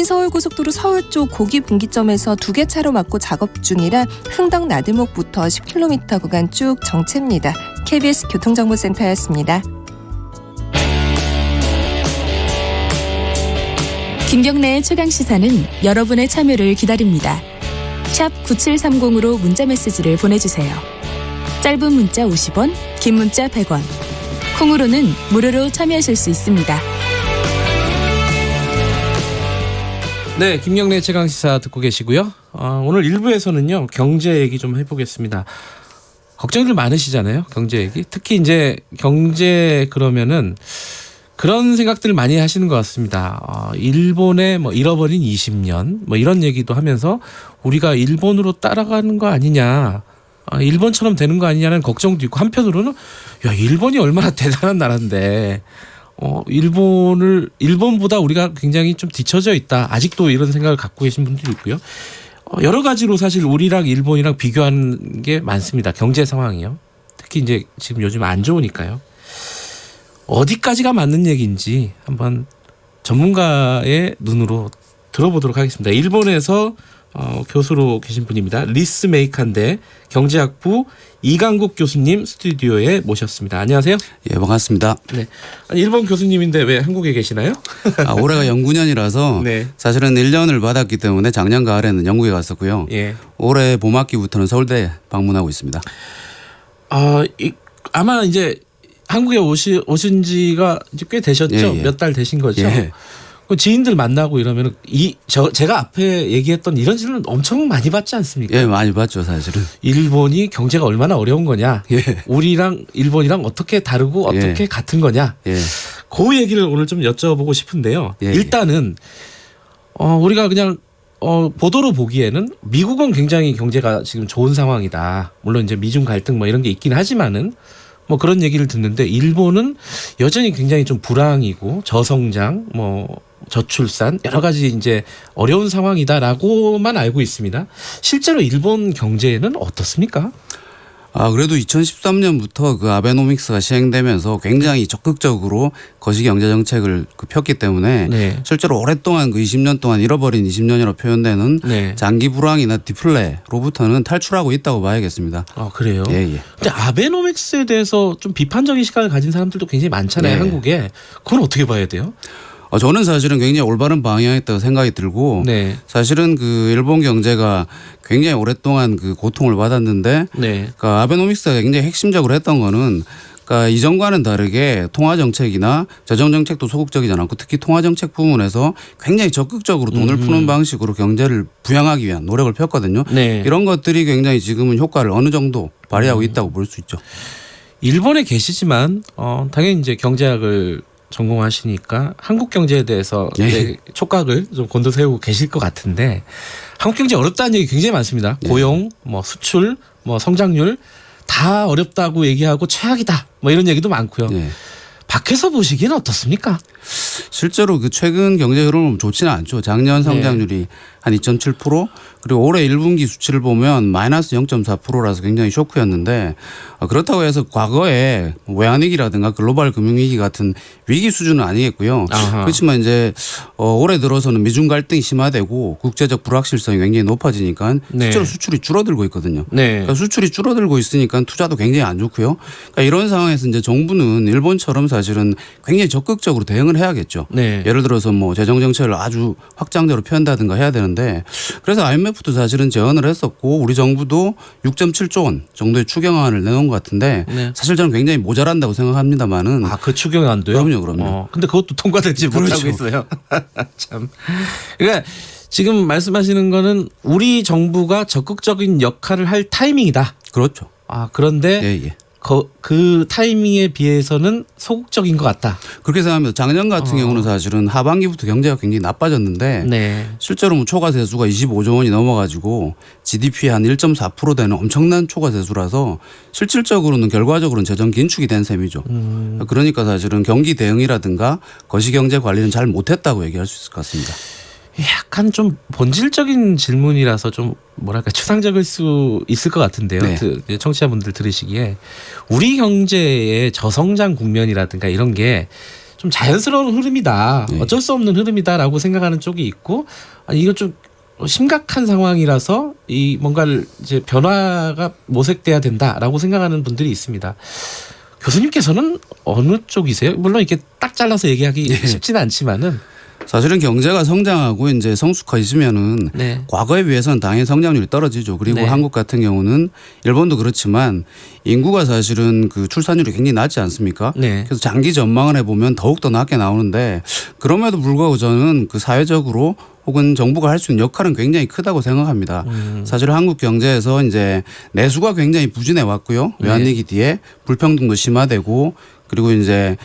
서울고속도로 서울 쪽 고기 분기점에서 2개 차로 막고 작업 중이라 흥덕 나들목부터 10km 구간 쭉 정체입니다. KBS 교통정보센터였습니다. 김경래의 최강시사는 여러분의 참여를 기다립니다. 샵 9730으로 문자메시지를 보내주세요. 짧은 문자 50원, 긴 문자 100원. 콩으로는 무료로 참여하실 수 있습니다. 네, 김경래 최강시사 듣고 계시고요. 오늘 1부에서는요 경제 얘기 좀 해보겠습니다. 걱정들 많으시잖아요, 경제 얘기. 특히 이제 경제 그러면은 그런 생각들 많이 하시는 것 같습니다. 일본의 뭐 잃어버린 20년 뭐 이런 얘기도 하면서 우리가 일본으로 따라가는 거 아니냐, 일본처럼 되는 거 아니냐는 걱정도 있고, 한편으로는 야, 일본이 얼마나 대단한 나라인데 일본보다 우리가 굉장히 좀 뒤처져 있다, 아직도 이런 생각을 갖고 계신 분들이 있고요. 여러 가지로 사실 우리랑 일본이랑 비교하는 게 많습니다. 경제 상황이요. 특히 이제 지금 요즘 안 좋으니까요. 어디까지가 맞는 얘기인지 한번 전문가의 눈으로 들어보도록 하겠습니다. 일본에서 교수로 계신 분입니다. 리스 메이칸대 경제학부 이강국 교수님 스튜디오에 모셨습니다. 안녕하세요. 예, 반갑습니다. 네, 아니, 일본 교수님인데 왜 한국에 계시나요? 올해가 연구년이라서 네. 사실은 1년을 받았기 때문에 작년 가을에는 영국에 갔었고요. 예. 올해 봄학기부터는 서울대 방문하고 있습니다. 아마 이제 한국에 오신 지가 이제 꽤 되셨죠? 예, 예. 몇 달 되신 거죠? 예. 그 지인들 만나고 이러면 제가 앞에 얘기했던 이런 질문 엄청 많이 받지 않습니까? 예, 많이 봤죠, 사실은. 일본이 경제가 얼마나 어려운 거냐? 예. 우리랑 일본이랑 어떻게 다르고 어떻게 예. 같은 거냐? 예. 그 얘기를 오늘 좀 여쭤보고 싶은데요. 예. 일단은 우리가 그냥 보도로 보기에는 미국은 굉장히 경제가 지금 좋은 상황이다. 물론 이제 미중 갈등 뭐 이런 게 있긴 하지만은 뭐 그런 얘기를 듣는데, 일본은 여전히 굉장히 좀 불황이고 저성장, 뭐 저출산, 여러 가지 이제 어려운 상황이다라고만 알고 있습니다. 실제로 일본 경제는 어떻습니까? 그래도 2013년부터 그 아베노믹스가 시행되면서 굉장히 적극적으로 거시경제 정책을 폈기 때문에 네. 실제로 오랫동안 그 20년 동안 잃어버린 20년이라고 표현되는 네. 장기 불황이나 디플레로부터는 탈출하고 있다고 봐야겠습니다. 그래요? 예, 예. 근데 아베노믹스에 대해서 좀 비판적인 시각을 가진 사람들도 굉장히 많잖아요, 네. 한국에. 그건 어떻게 봐야 돼요? 저는 사실은 굉장히 올바른 방향이었다고 생각이 들고, 네. 사실은 그 일본 경제가 굉장히 오랫동안 그 고통을 받았는데, 네. 그러니까 아베노믹스가 굉장히 핵심적으로 했던 거는, 그러니까 이전과는 다르게 통화 정책이나 재정 정책도 소극적이지 않았고, 특히 통화 정책 부분에서 굉장히 적극적으로 돈을 푸는 방식으로 경제를 부양하기 위한 노력을 폈거든요. 네. 이런 것들이 굉장히 지금은 효과를 어느 정도 발휘하고 있다고 볼 수 있죠. 일본에 계시지만 당연히 이제 경제학을 전공하시니까 한국 경제에 대해서 예. 이제 촉각을 좀 곤두세우고 계실 것 같은데, 한국 경제 어렵다는 얘기 굉장히 많습니다. 예. 고용, 뭐 수출, 뭐 성장률 다 어렵다고 얘기하고 최악이다, 뭐 이런 얘기도 많고요. 예. 밖에서 보시기에는 어떻습니까? 실제로 그 최근 경제 흐름은 좋지는 않죠. 작년 성장률이 한 2.7%, 그리고 올해 1분기 수치를 보면 마이너스 0.4%라서 굉장히 쇼크였는데, 그렇다고 해서 과거에 외환위기라든가 글로벌 금융위기 같은 위기 수준은 아니겠고요. 아하. 그렇지만 이제 올해 들어서는 미중 갈등이 심화되고 국제적 불확실성이 굉장히 높아지니까 네. 실제로 수출이 줄어들고 있거든요. 네. 그러니까 수출이 줄어들고 있으니까 투자도 굉장히 안 좋고요. 그러니까 이런 상황에서 이제 정부는 일본처럼 사실은 굉장히 적극적으로 대응을 해야겠죠. 네. 예를 들어서 뭐 재정 정책을 아주 확장적으로 펴는다든가 해야 되는데, 그래서 IMF도 사실은 제언을 했었고 우리 정부도 6.7조 원 정도의 추경안을 내놓은 것 같은데, 네. 사실 저는 굉장히 모자란다고 생각합니다만은. 그 추경안도요? 그럼요. 근데 그것도 통과되지 그렇죠. 못하고 있어요. 참. 그러니까 지금 말씀하시는 거는 우리 정부가 적극적인 역할을 할 타이밍이다. 그렇죠. 그런데 예, 예. 그 타이밍에 비해서는 소극적인 것 같다. 그렇게 생각합니다. 작년 같은 경우는 사실은 하반기부터 경제가 굉장히 나빠졌는데, 네. 실제로 뭐 초과 세수가 25조 원이 넘어가지고 GDP의 한 1.4% 되는 엄청난 초과 세수라서 실질적으로는 결과적으로는 재정 긴축이 된 셈이죠. 그러니까 사실은 경기 대응이라든가 거시경제 관리는 잘 못했다고 얘기할 수 있을 것 같습니다. 약간 좀 본질적인 질문이라서 좀 뭐랄까 추상적일 수 있을 것 같은데요. 네. 청취자분들 들으시기에 우리 경제의 저성장 국면이라든가 이런 게 좀 자연스러운 흐름이다. 네. 어쩔 수 없는 흐름이다라고 생각하는 쪽이 있고 아니 이거 좀 심각한 상황이라서 이 뭔가를 이제 변화가 모색돼야 된다라고 생각하는 분들이 있습니다. 교수님께서는 어느 쪽이세요? 물론 이렇게 딱 잘라서 얘기하기 쉽지는 않지만은 사실은 경제가 성장하고 이제 성숙해지면은 네. 과거에 비해서는 당연히 성장률이 떨어지죠. 그리고 네. 한국 같은 경우는 일본도 그렇지만 인구가 사실은 그 출산율이 굉장히 낮지 않습니까? 네. 그래서 장기 전망을 해보면 더욱더 낮게 나오는데 그럼에도 불구하고 저는 그 사회적으로 혹은 정부가 할 수 있는 역할은 굉장히 크다고 생각합니다. 사실 한국 경제에서 이제 내수가 굉장히 부진해 왔고요. 외환위기 뒤에 불평등도 심화되고 그리고 이제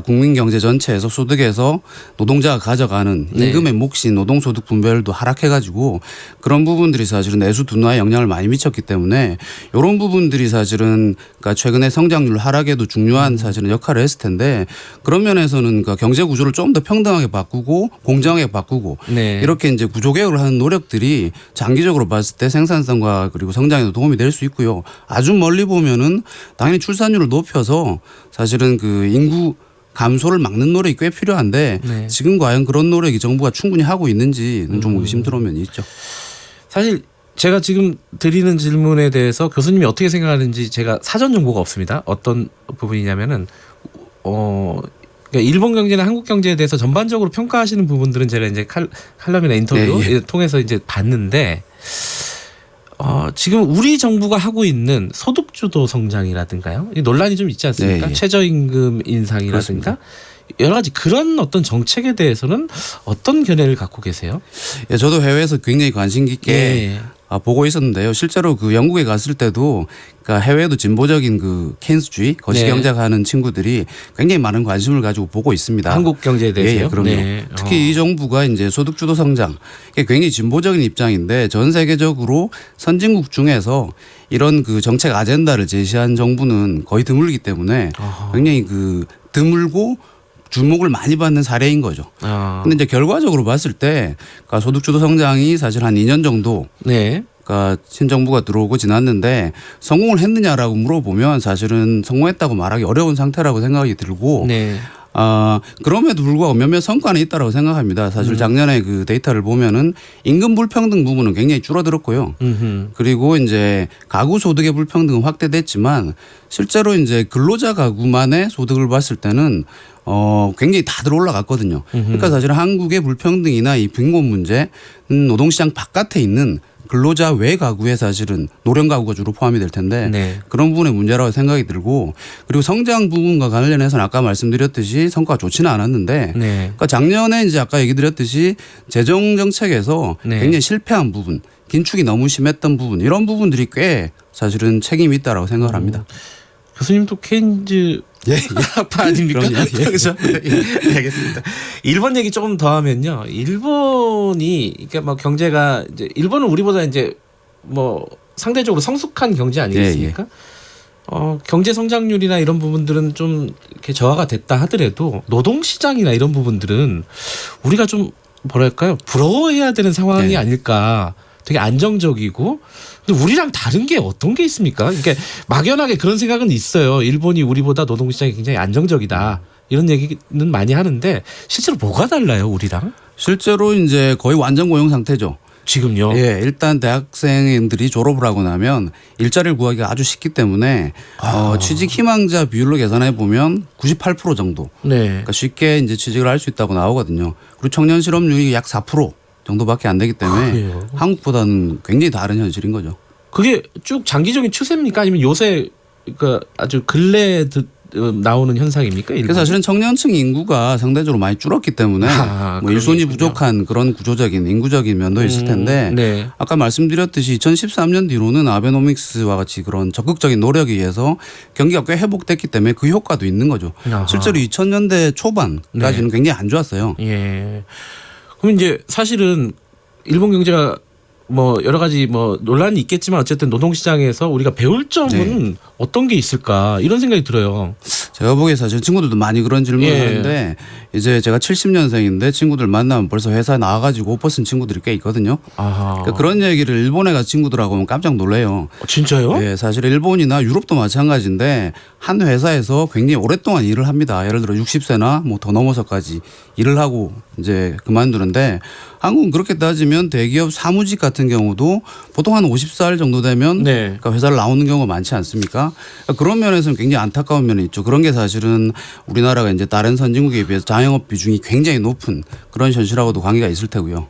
국민 경제 전체에서 소득에서 노동자가 가져가는 네. 임금의 몫인 노동소득 분배율도 하락해가지고 그런 부분들이 사실은 내수 둔화에 영향을 많이 미쳤기 때문에 이런 부분들이 사실은 최근에 성장률 하락에도 중요한 사실은 역할을 했을 텐데 그런 면에서는 경제 구조를 좀 더 평등하게 바꾸고 공정하게 바꾸고 네. 이렇게 이제 구조 개혁을 하는 노력들이 장기적으로 봤을 때 생산성과 그리고 성장에도 도움이 될 수 있고요. 아주 멀리 보면은 당연히 출산율을 높여서 사실은 그 인구 감소를 막는 노력이 꽤 필요한데 네. 지금 과연 그런 노력이 정부가 충분히 하고 있는지는 좀 의심스러운 면이 있죠. 사실 제가 지금 드리는 질문에 대해서 교수님이 어떻게 생각하는지 제가 사전 정보가 없습니다. 어떤 부분이냐면은 그러니까 일본 경제나 한국 경제에 대해서 전반적으로 평가하시는 부분들은 제가 이제 칼럼이나 인터뷰 네, 통해서 이제 봤는데 지금 우리 정부가 하고 있는 소득주도 성장이라든가요. 이 논란이 좀 있지 않습니까? 네, 최저임금 인상이라든가 여러 가지 그런 어떤 정책에 대해서는 어떤 견해를 갖고 계세요? 예, 저도 해외에서 굉장히 관심 깊게 예. 보고 있었는데요. 실제로 그 영국에 갔을 때도 그러니까 해외도 진보적인 그 케인스주의 거시경제하는 친구들이 굉장히 많은 관심을 가지고 보고 있습니다. 한국 경제에 대해서요? 예, 그럼요. 네. 특히 이 정부가 이제 소득주도 성장 이게 굉장히 진보적인 입장인데 전 세계적으로 선진국 중에서 이런 그 정책 아젠다를 제시한 정부는 거의 드물기 때문에 굉장히 그 드물고 주목을 많이 받는 사례인 거죠. 근데 이제 결과적으로 봤을 때 그러니까 소득주도 성장이 사실 한 2년 정도 네. 그러니까 신정부가 들어오고 지났는데 성공을 했느냐라고 물어보면 사실은 성공했다고 말하기 어려운 상태라고 생각이 들고 네. 그럼에도 불구하고 몇몇 성과는 있다라고 생각합니다. 사실 작년에 그 데이터를 보면은 임금 불평등 부분은 굉장히 줄어들었고요. 그리고 이제 가구 소득의 불평등은 확대됐지만 실제로 이제 근로자 가구만의 소득을 봤을 때는 굉장히 다들 올라갔거든요. 그러니까 사실 한국의 불평등이나 이 빈곤 문제는 노동시장 바깥에 있는 근로자 외 가구에 사실은 노령 가구가 주로 포함이 될 텐데 네. 그런 부분의 문제라고 생각이 들고 그리고 성장 부분과 관련해서는 아까 말씀드렸듯이 성과가 좋지는 않았는데 네. 그러니까 작년에 이제 아까 얘기 드렸듯이 재정 정책에서 네. 굉장히 실패한 부분 긴축이 너무 심했던 부분 이런 부분들이 꽤 사실은 책임이 있다라고 생각을 합니다. 교수님도 케인즈 학파 아닙니까? 그럼요. 예. 그렇죠. 예, 알겠습니다. 일본 얘기 조금 더 하면요. 일본이 그러니까 뭐 경제가 이제 일본은 우리보다 이제 뭐 상대적으로 성숙한 경제 아니겠습니까? 경제 성장률이나 이런 부분들은 좀 이렇게 저하가 됐다 하더라도 노동 시장이나 이런 부분들은 우리가 좀 뭐랄까요? 부러워해야 되는 상황이 네. 아닐까. 되게 안정적이고 근데 우리랑 다른 게 어떤 게 있습니까? 그러니까 막연하게 그런 생각은 있어요. 일본이 우리보다 노동시장이 굉장히 안정적이다. 이런 얘기는 많이 하는데 실제로 뭐가 달라요, 우리랑? 실제로 이제 거의 완전 고용 상태죠. 지금요? 예, 일단 대학생들이 졸업을 하고 나면 일자리를 구하기가 아주 쉽기 때문에 취직 희망자 비율로 계산해 보면 98% 정도. 네. 그러니까 쉽게 이제 취직을 할 수 있다고 나오거든요. 그리고 청년 실업률이 약 4% 정도밖에 안 되기 때문에 그래요? 한국보다는 굉장히 다른 현실인 거죠. 그게 쭉 장기적인 추세입니까? 아니면 요새 그러니까 아주 근래에 나오는 현상입니까? 그래서 사실은 청년층 인구가 상대적으로 많이 줄었기 때문에 뭐 일손이 그러겠군요. 부족한 그런 구조적인 인구적인 면도 있을 텐데 네. 아까 말씀드렸듯이 2013년 뒤로는 아베노믹스와 같이 그런 적극적인 노력에 의해서 경기가 꽤 회복됐기 때문에 그 효과도 있는 거죠. 아하. 실제로 2000년대 초반까지는 굉장히 안 좋았어요. 예. 그럼 이제 사실은 일본 경제가 뭐 여러 가지 뭐 논란이 있겠지만 어쨌든 노동시장에서 우리가 배울 점은 어떤 게 있을까 이런 생각이 들어요. 제가 보기에 사실 친구들도 많이 그런 질문을 예. 하는데 이제 제가 70년생인데 친구들 만나면 벌써 회사에 나와가지고 옷 벗은 친구들이 꽤 있거든요. 아하. 그러니까 그런 얘기를 일본에 간 친구들하고 하면 깜짝 놀래요. 진짜요? 예, 사실 일본이나 유럽도 마찬가지인데 한 회사에서 굉장히 오랫동안 일을 합니다. 예를 들어 60세나 뭐 더 넘어서까지 일을 하고 이제 그만두는데 한국은 그렇게 따지면 대기업 사무직 같은 경우도 보통 한 50살 정도 되면 네. 그러니까 회사를 나오는 경우가 많지 않습니까? 그러니까 그런 면에서는 굉장히 안타까운 면이 있죠. 그런 게 사실은 우리나라가 이제 다른 선진국에 비해서 자영업 비중이 굉장히 높은 그런 현실하고도 관계가 있을 테고요.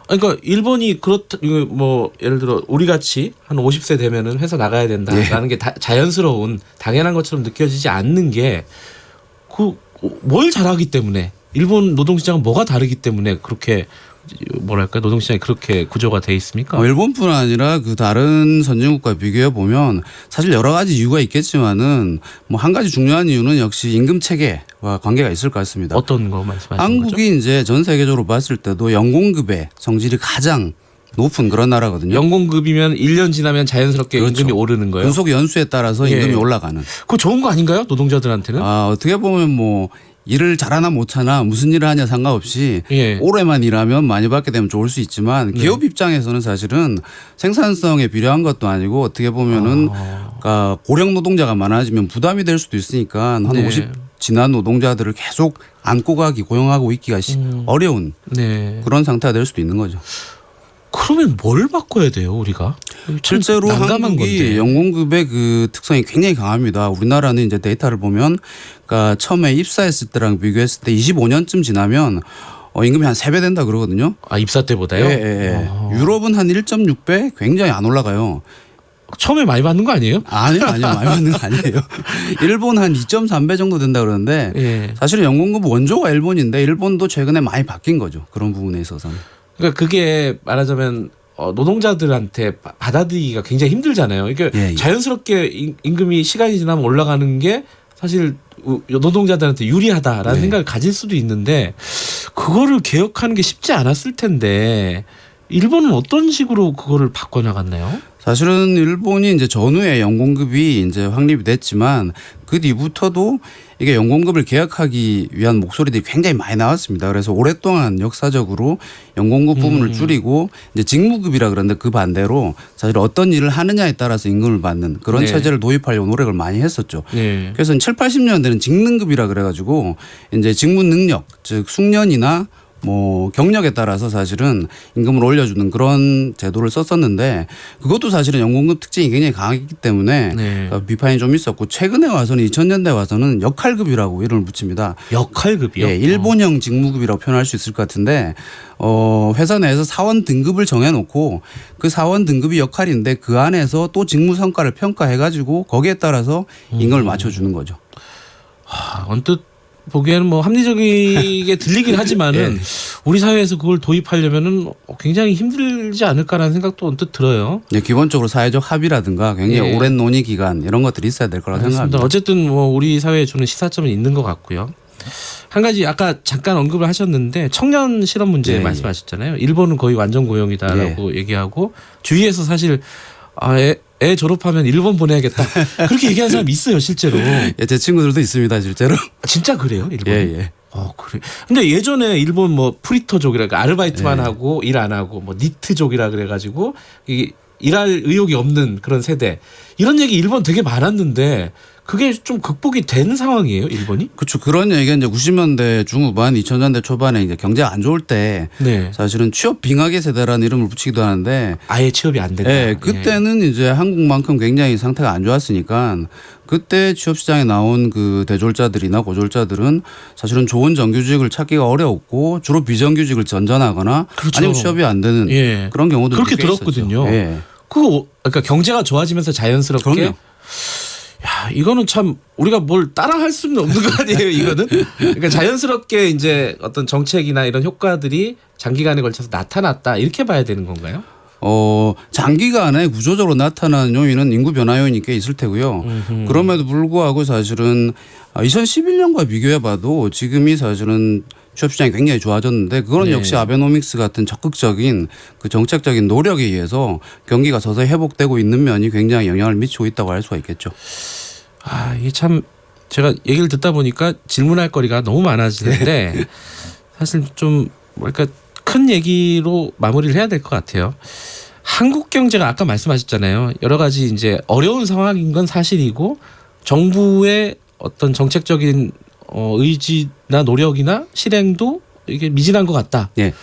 그러니까 일본이 그렇다 뭐 예를 들어 우리 같이 한 50세 되면은 회사 나가야 된다라는 게 자연스러운 당연한 것처럼 느껴지지 않는 게 뭘 잘하기 때문에 일본 노동시장은 뭐가 다르기 때문에 그렇게 뭐랄까 노동시장이 그렇게 구조가 돼 있습니까? 일본뿐 아니라 그 다른 선진국과 비교해 보면 사실 여러 가지 이유가 있겠지만은 뭐 한 가지 중요한 이유는 역시 임금 체계와 관계가 있을 것 같습니다. 어떤 거 말씀하시는 거죠? 한국이 이제 전 세계적으로 봤을 때도 연공급의 성질이 가장 높은 그런 나라거든요. 연공급이면 1년 지나면 자연스럽게 그렇죠. 임금이 오르는 거예요. 근속 연수에 따라서 예. 임금이 올라가는. 그거 좋은 거 아닌가요? 노동자들한테는? 어떻게 보면 뭐 일을 잘하나 못하나 무슨 일을 하냐 상관없이 예. 오래만 일하면 많이 받게 되면 좋을 수 있지만 기업 입장에서는 사실은 생산성에 비례한 것도 아니고 어떻게 보면은 그러니까 고령 노동자가 많아지면 부담이 될 수도 있으니까 한 네. 50 지난 노동자들을 계속 안고 가기 고용하고 있기가 어려운 네. 그런 상태가 될 수도 있는 거죠. 그러면 뭘 바꿔야 돼요, 우리가? 실제로 난감한 한국이 건데. 연공급의 그 특성이 굉장히 강합니다. 우리나라는 이제 데이터를 보면 그러니까 처음에 입사했을 때랑 비교했을 때 25년쯤 지나면 임금이 한 3배 된다 그러거든요. 아, 입사 때보다요? 예. 유럽은 한 1.6배 굉장히 안 올라가요. 처음에 많이 받는 거 아니에요? 아니요. 많이 받는 거 아니에요. 일본 한 2.3배 정도 된다 그러는데 예. 사실은 연공급 원조가 일본인데 일본도 최근에 많이 바뀐 거죠. 그런 부분에 있어서는. 그러니까 그게 말하자면 노동자들한테 받아들이기가 굉장히 힘들잖아요. 그러니까 예. 자연스럽게 임금이 시간이 지나면 올라가는 게 사실 노동자들한테 유리하다라는 네. 생각을 가질 수도 있는데 그거를 개혁하는 게 쉽지 않았을 텐데 일본은 어떤 식으로 그거를 바꿔나갔나요? 사실은 일본이 이제 전후에 연공급이 이제 확립이 됐지만 그 뒤부터도 이게 연공급을 개혁하기 위한 목소리들이 굉장히 많이 나왔습니다. 그래서 오랫동안 역사적으로 연공급 부분을 줄이고 이제 직무급이라 그러는데 그 반대로 사실 어떤 일을 하느냐에 따라서 임금을 받는 그런 네. 체제를 도입하려고 노력을 많이 했었죠. 네. 그래서 7, 80년대는 직능급이라 그래가지고 이제 직무 능력 즉 숙련이나 뭐 경력에 따라서 사실은 임금을 올려주는 그런 제도를 썼었는데 그것도 사실은 연공급 특징이 굉장히 강하기 때문에 네. 비판이 좀 있었고 최근에 와서는 2000년대 와서는 역할급이라고 이름을 붙입니다. 역할급이요? 예, 일본형 직무급이라고 표현할 수 있을 것 같은데 회사 내에서 사원 등급을 정해놓고 그 사원 등급이 역할인데 그 안에서 또 직무 성과를 평가해가지고 거기에 따라서 임금을 맞춰주는 거죠. 언뜻 보기에는 뭐 합리적이게 들리긴 하지만은 예. 우리 사회에서 그걸 도입하려면은 굉장히 힘들지 않을까라는 생각도 언뜻 들어요. 예, 기본적으로 사회적 합의라든가 굉장히 예. 오랜 논의 기간 이런 것들이 있어야 될 거라고 알겠습니다. 생각합니다. 어쨌든 뭐 우리 사회에 주는 시사점은 있는 것 같고요. 한 가지 아까 잠깐 언급을 하셨는데 청년 실업 문제 예, 말씀하셨잖아요. 일본은 거의 완전 고용이다라고 얘기하고 주위에서 사실 애 졸업하면 일본 보내야겠다 그렇게 얘기하는 사람이 있어요 실제로. 예, 제 친구들도 있습니다 실제로. 진짜 그래요 일본? 예. 그래. 근데 예전에 일본 뭐 프리터족이라 아르바이트만 하고 일 안 하고 뭐 니트족이라 그래가지고 이 일할 의욕이 없는 그런 세대 이런 얘기 일본 되게 많았는데 그게 좀 극복이 된 상황이에요 일본이? 그렇죠. 그런 얘기가 이제 90년대 중후반 2000년대 초반에 이제 경제가 안 좋을 때 네. 사실은 취업 빙하계 세대라는 이름을 붙이기도 하는데 아예 취업이 안 된다. 예, 그때는 이제 한국만큼 굉장히 상태가 안 좋았으니까 그때 취업 시장에 나온 그 대졸자들이나 고졸자들은 사실은 좋은 정규직을 찾기가 어려웠고 주로 비정규직을 전전하거나 그렇죠. 아니면 취업이 안 되는 예. 그런 경우도 그렇게 꽤 들었거든요. 있었죠. 예. 그러니까 경제가 좋아지면서 자연스럽게 그럼요. 야, 이거는 참 우리가 뭘 따라할 수는 없는 거 아니에요, 이거는? 그러니까 자연스럽게 이제 어떤 정책이나 이런 효과들이 장기간에 걸쳐서 나타났다. 이렇게 봐야 되는 건가요? 장기간에 구조적으로 나타나는 요인은 인구 변화 요인이 꽤 있을 테고요. 그럼에도 불구하고 사실은 2011년과 비교해 봐도 지금이 사실은 취업 시장이 굉장히 좋아졌는데 그거는 네. 역시 아베노믹스 같은 적극적인 그 정책적인 노력에 의해서 경기가 서서히 회복되고 있는 면이 굉장히 영향을 미치고 있다고 할 수가 있겠죠. 이게 참 제가 얘기를 듣다 보니까 질문할 거리가 너무 많아지는데 사실 좀 뭐랄까 큰 얘기로 마무리를 해야 될 것 같아요. 한국 경제가 아까 말씀하셨잖아요. 여러 가지 이제 어려운 상황인 건 사실이고 정부의 어떤 정책적인 의지나 노력이나 실행도 이게 미진한 것 같다. 예.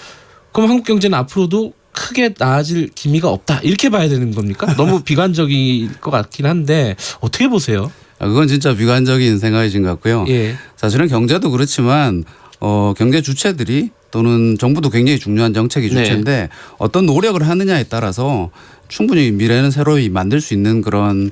그럼 한국 경제는 앞으로도 크게 나아질 기미가 없다. 이렇게 봐야 되는 겁니까? 너무 비관적일 것 같긴 한데 어떻게 보세요? 그건 진짜 비관적인 생각이신 것 같고요. 예. 사실은 경제도 그렇지만 경제 주체들이 또는 정부도 굉장히 중요한 정책이 주체인데 어떤 노력을 하느냐에 따라서 충분히 미래는 새로이 만들 수 있는 그런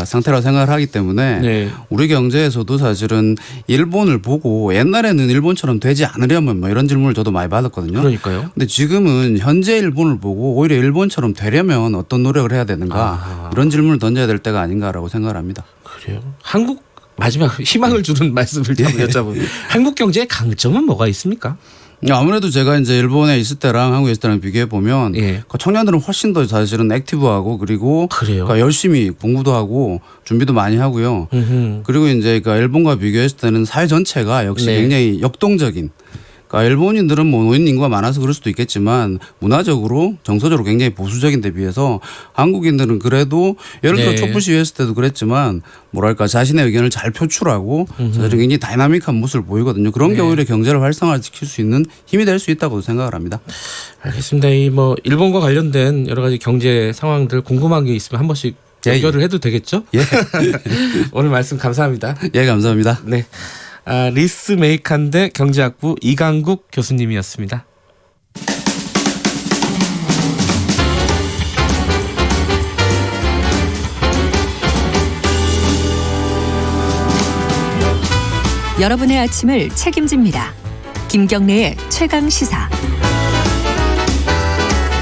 상태라고 생각을 하기 때문에 네. 우리 경제에서도 사실은 일본을 보고 옛날에는 일본처럼 되지 않으려면 뭐 이런 질문을 저도 많이 받았거든요. 그러니까요. 근데 지금은 현재 일본을 보고 오히려 일본처럼 되려면 어떤 노력을 해야 되는가 이런 질문을 던져야 될 때가 아닌가라고 생각을 합니다. 그래요. 한국 마지막 희망을 주는 말씀을 좀 여쭤보면 한국 경제의 강점은 뭐가 있습니까? 아무래도 제가 이제 일본에 있을 때랑 한국에 있을 때랑 비교해 보면 예. 청년들은 훨씬 더 사실은 액티브하고 그리고 그래요. 열심히 공부도 하고 준비도 많이 하고요. 그리고 이제 일본과 비교했을 때는 사회 전체가 역시 네. 굉장히 역동적인. 일본인들은 뭐 노인 인구가 많아서 그럴 수도 있겠지만 문화적으로 정서적으로 굉장히 보수적인 데 비해서 한국인들은 그래도 예를 들어 네. 촛불 시위했을 때도 그랬지만 뭐랄까 자신의 의견을 잘 표출하고 사실은 굉장히 다이나믹한 모습을 보이거든요. 그런 게 네. 오히려 경제를 활성화시킬 수 있는 힘이 될 수 있다고 생각을 합니다. 알겠습니다. 이 뭐 일본과 관련된 여러 가지 경제 상황들 궁금한 게 있으면 한 번씩 연결을 해도 되겠죠? 예. 오늘 말씀 감사합니다. 예, 감사합니다. 네. 리스 메이칸대 경제학부 이강국 교수님이었습니다. 여러분의 아침을 책임집니다. 김경래의 최강 시사.